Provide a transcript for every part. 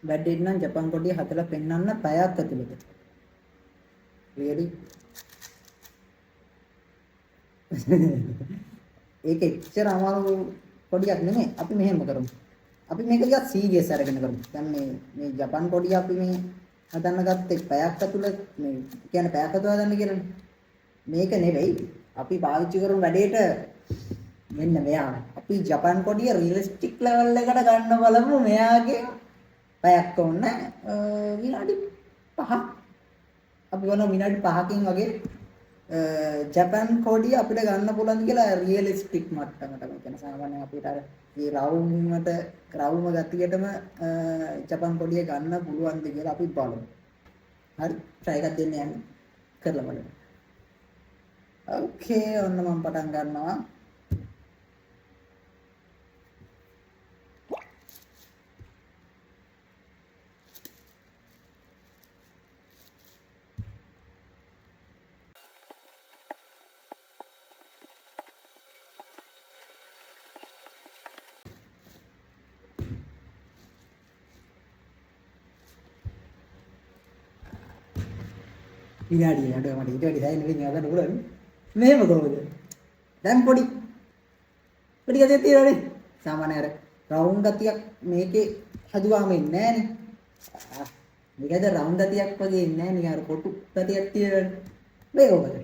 වැඩේ නම් ජපන් කොඩිය හදලා පෙන්වන්න පැයක් ඇතුළත. really ඒක එච්චර අමාරු කොඩියක් නෙමෙයි. අපි මෙහෙම කරමු. අපි මේක ටිකක් සීරියස් අරගෙන කරමු. දැන් මේ ජපන් කොඩිය අපි මේ හදන්න ගත්තේ පැයක් ඇතුළත මේ කියන්නේ පැයක් ඇතුළත හදන්න කියලානේ. මේක නෙවෙයි. අපි පාවිච්චි කරමු වැඩේට මෙන්න මෙයා. අපි ජපන් කොඩිය රියලිස්ටික් ලෙවල් එකට ගන්න බලමු. මෙයාගේ පැයක් ඕන විනාඩි 5ක්. අපි වුණා විනාඩි 5කින් වගේ ජපන් කොඩිය අපිට ගන්න පුළුවන්ද කියලා රියලිස්ටික් මට්ටමකට. මේ කියන්නේ සාමාන්‍යයෙන් අපිට අර මේ රවුම ගතියටම ජපන් කොඩිය ගන්න පුළුවන්ද කියලා අපි බලමු. හරි try එකක් දෙන්න යන්න කරලා බලමු. ඕකේ ඔන්න මම පටන් ගන්නවා. විනාඩිය නඩුව මට ඊට වැඩි දැන් නෙවෙයි නේද පුළුවන් මෙහෙම කොහොමද දැන් පොඩි ගතියක් තියෙනවනේ සාමාන්‍ය අර රවුන්ඩ් ගතියක් මේකේ හදුවාම ඉන්නේ නෑනේ මේකද රවුන්ඩ් ගතියක් වගේ ඉන්නේ නෑ නිකන් අර කොටු ගතියක් තියෙනවනේ මේක කොහොමද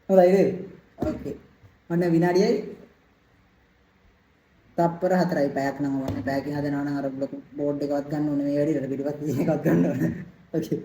හොඳයි නේද ඕකේ ඔන්න විනාඩියයි තප්පර 4යි පැයක් නම් වන්නේ පැයකින් හදනවා නම් අර බෝඩ් එකවත් ගන්න ඕනේ මේ වැඩේට පිටිපස්සේ එකක් ගන්න ඕනේ ඕකේ